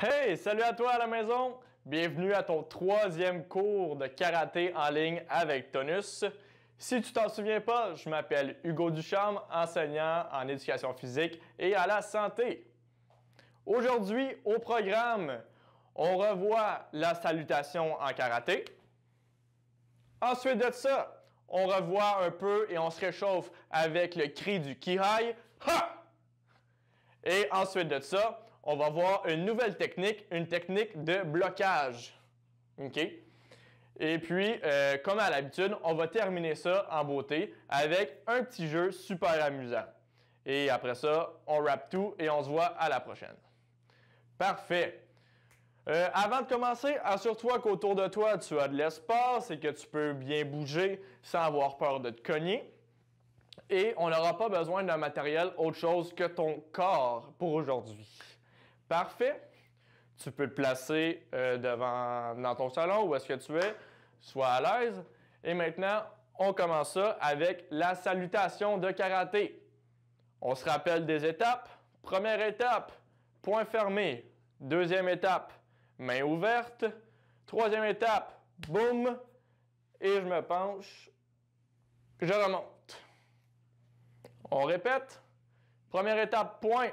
Hey, salut à toi à la maison! Bienvenue à ton troisième cours de karaté en ligne avec Tonus. Si tu t'en souviens pas, je m'appelle Hugo Ducharme, enseignant en éducation physique et à la santé. Aujourd'hui, au programme, on revoit la salutation en karaté. Ensuite de ça, on revoit un peu et on se réchauffe avec le cri du Kihai. Ha! Et ensuite de ça, on va voir une nouvelle technique, une technique de blocage. OK? Et puis, comme à l'habitude, on va terminer ça en beauté avec un petit jeu super amusant. Et après ça, on wrap tout et on se voit à la prochaine. Parfait! Avant de commencer, assure-toi qu'autour de toi, tu as de l'espace et que tu peux bien bouger sans avoir peur de te cogner. Et on n'aura pas besoin d'un matériel autre chose que ton corps pour aujourd'hui. Parfait. Tu peux te placer dans ton salon où est-ce que tu es, sois à l'aise. Et maintenant, on commence ça avec la salutation de karaté. On se rappelle des étapes. Première étape, poing fermé. Deuxième étape, main ouverte. Troisième étape, boum. Et je me penche, je remonte. On répète. Première étape, poing.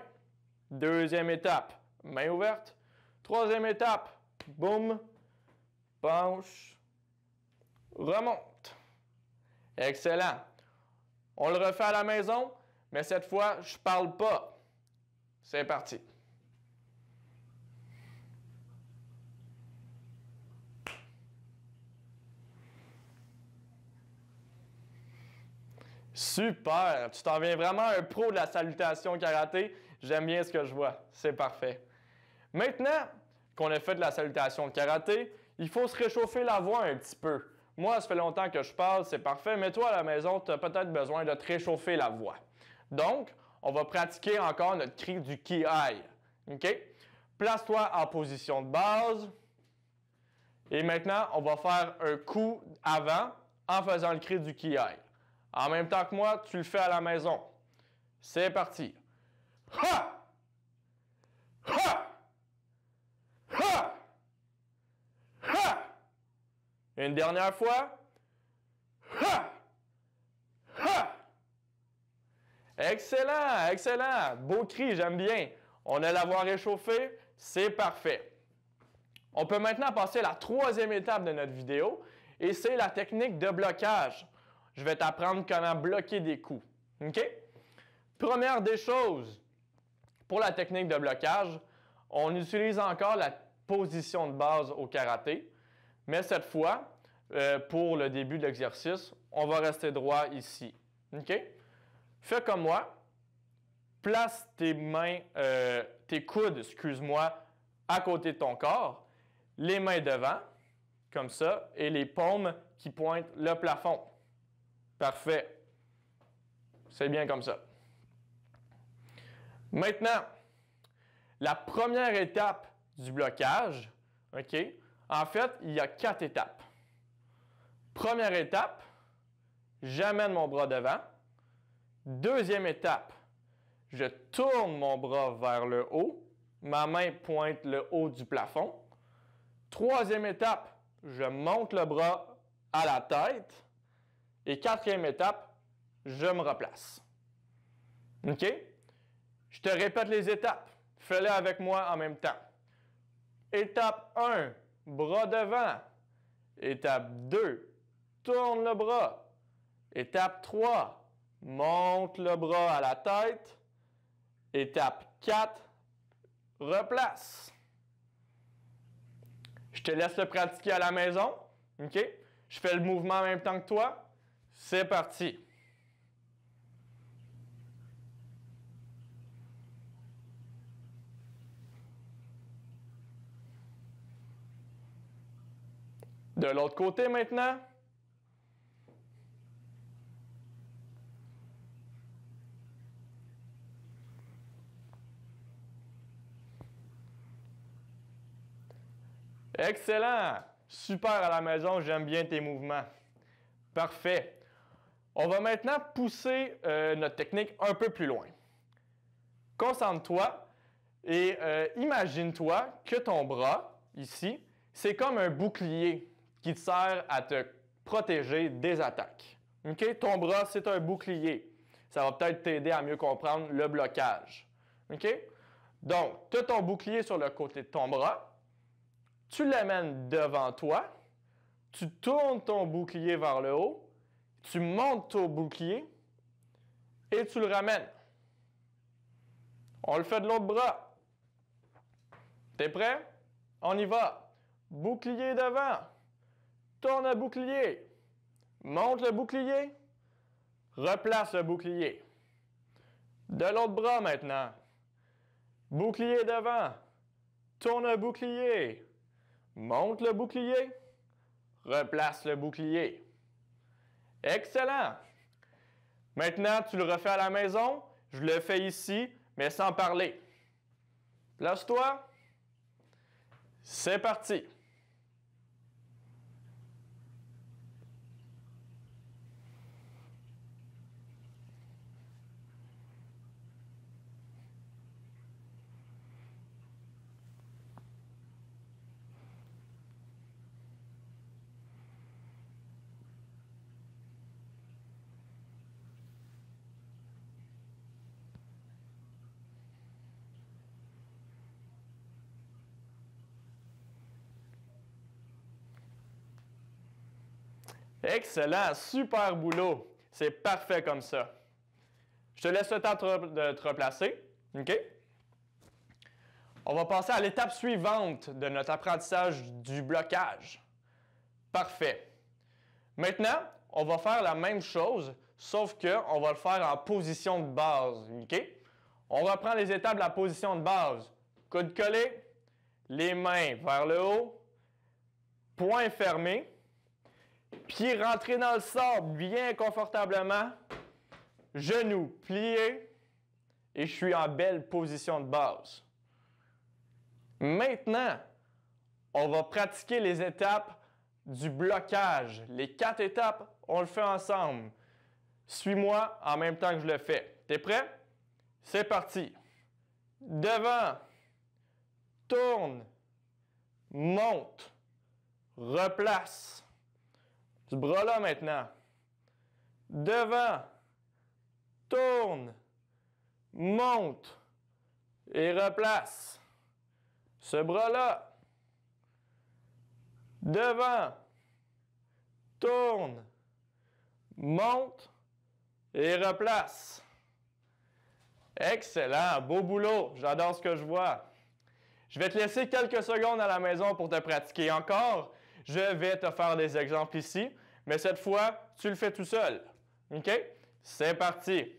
Deuxième étape, main ouverte. Troisième étape, boum, penche, remonte. Excellent. On le refait à la maison, mais cette fois, je ne parle pas. C'est parti. Super! Tu t'en viens vraiment un pro de la salutation karaté. J'aime bien ce que je vois. C'est parfait. Maintenant qu'on a fait de la salutation de karaté, il faut se réchauffer la voix un petit peu. Moi, ça fait longtemps que je parle, c'est parfait, mais toi à la maison, tu as peut-être besoin de te réchauffer la voix. Donc, on va pratiquer encore notre cri du Ki-Ai. OK? Place-toi en position de base. Et maintenant, on va faire un coup avant en faisant le cri du Ki-Ai. En même temps que moi, tu le fais à la maison. C'est parti. Ha! Ha! Ha! Ha! Une dernière fois. Ha! Ha! Excellent, excellent. Beau cri, j'aime bien. On a la voix réchauffée, c'est parfait. On peut maintenant passer à la troisième étape de notre vidéo et c'est la technique de blocage. Je vais t'apprendre comment bloquer des coups. OK? Première des choses, pour la technique de blocage, on utilise encore la position de base au karaté, mais cette fois, pour le début de l'exercice, on va rester droit ici. OK? Fais comme moi. Place tes mains, tes coudes, excuse-moi, à côté de ton corps, les mains devant, comme ça, et les paumes qui pointent le plafond. Parfait. C'est bien comme ça. Maintenant, la première étape du blocage, OK? En fait, il y a 4 étapes. Première étape, j'amène mon bras devant. Deuxième étape, je tourne mon bras vers le haut. Ma main pointe le haut du plafond. Troisième étape, je monte le bras à la tête. Et quatrième étape, je me replace. OK? Je te répète les étapes. Fais-les avec moi en même temps. Étape 1, bras devant. Étape 2, tourne le bras. Étape 3, monte le bras à la tête. Étape 4, replace. Je te laisse le pratiquer à la maison. OK? Je fais le mouvement en même temps que toi. C'est parti. De l'autre côté maintenant. Excellent! Super à la maison, j'aime bien tes mouvements. Parfait. On va maintenant pousser notre technique un peu plus loin. Concentre-toi Et imagine-toi que ton bras, ici, c'est comme un bouclier qui te sert à te protéger des attaques. Okay? Ton bras, c'est un bouclier. Ça va peut-être t'aider à mieux comprendre le blocage. Okay? Donc, tu as ton bouclier sur le côté de ton bras, tu l'amènes devant toi, tu tournes ton bouclier vers le haut, tu montes ton bouclier et tu le ramènes. On le fait de l'autre bras. T'es prêt? On y va. Bouclier devant. Tourne le bouclier. Monte le bouclier. Replace le bouclier. De l'autre bras maintenant. Bouclier devant. Tourne le bouclier. Monte le bouclier. Replace le bouclier. Excellent! Maintenant, tu le refais à la maison. Je le fais ici, mais sans parler. Place-toi. C'est parti. Excellent, super boulot. C'est parfait comme ça. Je te laisse le temps de te replacer. OK? On va passer à l'étape suivante de notre apprentissage du blocage. Parfait. Maintenant, on va faire la même chose, sauf qu'on va le faire en position de base. OK? On reprend les étapes de la position de base. Coude collé, les mains vers le haut, poing fermé. Pieds rentrés dans le sable bien confortablement, genoux pliés et je suis en belle position de base. Maintenant, on va pratiquer les étapes du blocage. Les 4 étapes, on le fait ensemble. Suis-moi en même temps que je le fais. T'es prêt? C'est parti. Devant, tourne, monte, replace. Ce bras-là maintenant. Devant, tourne, monte et replace. Ce bras-là. Devant, tourne, monte et replace. Excellent, beau boulot, j'adore ce que je vois. Je vais te laisser quelques secondes à la maison pour te pratiquer encore. Je vais te faire des exemples ici, mais cette fois, tu le fais tout seul. OK? C'est parti!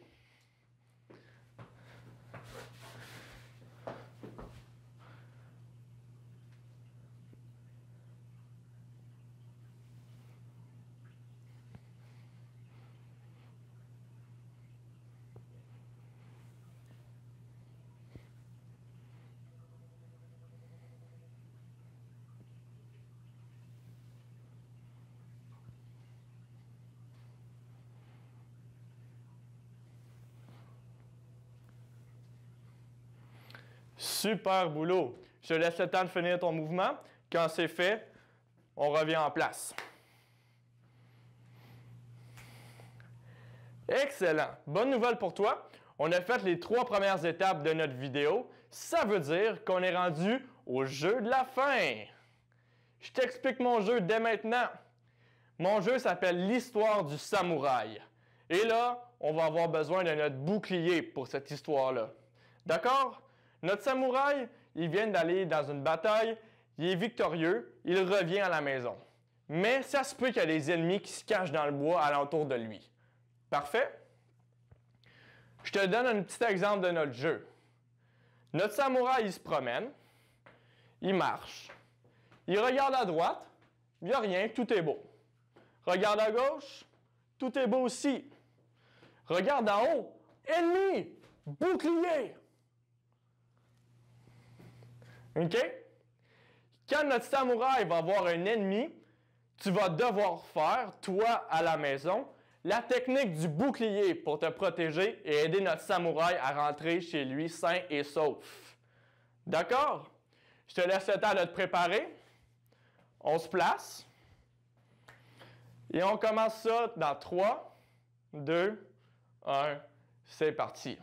Super boulot! Je te laisse le temps de finir ton mouvement. Quand c'est fait, on revient en place. Excellent! Bonne nouvelle pour toi. On a fait les 3 premières étapes de notre vidéo. Ça veut dire qu'on est rendu au jeu de la fin. Je t'explique mon jeu dès maintenant. Mon jeu s'appelle l'histoire du samouraï. Et là, on va avoir besoin de notre bouclier pour cette histoire-là. D'accord? Notre samouraï, il vient d'aller dans une bataille, il est victorieux, il revient à la maison. Mais ça se peut qu'il y a des ennemis qui se cachent dans le bois alentour de lui. Parfait? Je te donne un petit exemple de notre jeu. Notre samouraï, il se promène, il marche, il regarde à droite, il n'y a rien, tout est beau. Regarde à gauche, tout est beau aussi. Regarde en haut, ennemi, bouclier. OK? Quand notre samouraï va avoir un ennemi, tu vas devoir faire, toi, à la maison, la technique du bouclier pour te protéger et aider notre samouraï à rentrer chez lui sain et sauf. D'accord? Je te laisse le temps de te préparer. On se place. Et on commence ça dans 3, 2, 1. C'est parti.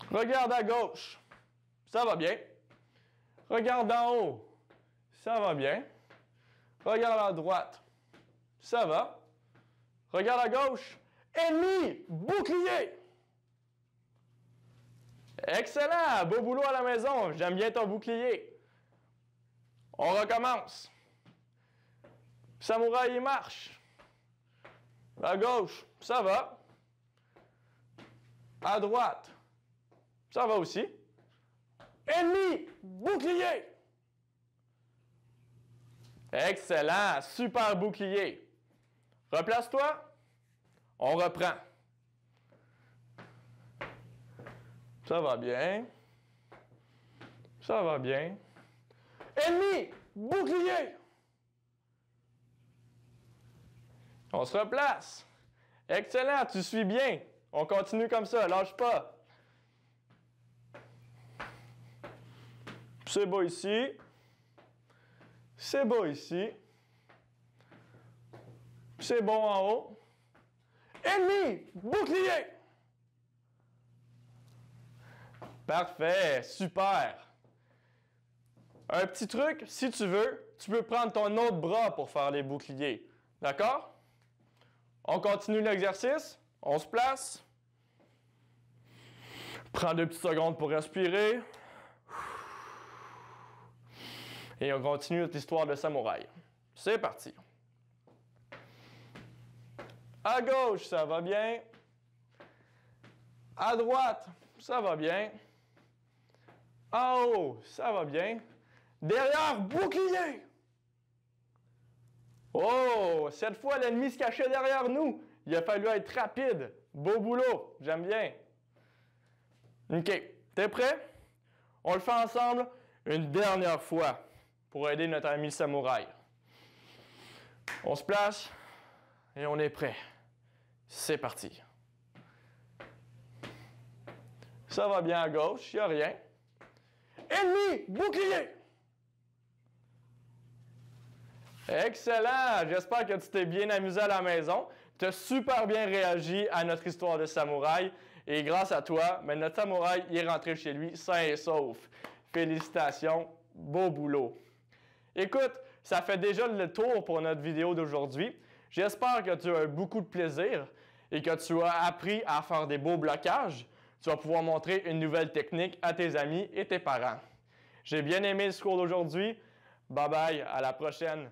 Regarde à gauche. Ça va bien. Regarde en haut. Ça va bien. Regarde à droite. Ça va. Regarde à gauche. Ennemi, bouclier. Excellent. Beau boulot à la maison. J'aime bien ton bouclier. On recommence. Samouraï, il marche. À gauche, ça va. À droite, ça va aussi. Ennemi, bouclier. Excellent, super bouclier. Replace-toi. On reprend. Ça va bien. Ça va bien. Ennemi, bouclier. On se replace. Excellent, tu suis bien. On continue comme ça, lâche pas. C'est beau ici. C'est beau ici. C'est bon en haut. Ennemi, bouclier. Parfait, super. Un petit truc, si tu veux, tu peux prendre ton autre bras pour faire les boucliers. D'accord? On continue l'exercice. On se place. Prends 2 petites secondes pour respirer. Et on continue notre histoire de samouraï. C'est parti. À gauche, ça va bien. À droite, ça va bien. En haut, ça va bien. Derrière, bouclier! Oh, cette fois, l'ennemi se cachait derrière nous. Il a fallu être rapide. Beau boulot, j'aime bien. OK, t'es prêt? On le fait ensemble une dernière fois pour aider notre ami samouraï. On se place et on est prêt. C'est parti. Ça va bien à gauche, il n'y a rien. Ennemi, bouclier! Excellent! J'espère que tu t'es bien amusé à la maison. Tu as super bien réagi à notre histoire de samouraï. Et grâce à toi, notre samouraï est rentré chez lui sain et sauf. Félicitations, beau boulot. Écoute, ça fait déjà le tour pour notre vidéo d'aujourd'hui. J'espère que tu as eu beaucoup de plaisir et que tu as appris à faire des beaux blocages. Tu vas pouvoir montrer une nouvelle technique à tes amis et tes parents. J'ai bien aimé ce cours d'aujourd'hui. Bye bye, à la prochaine.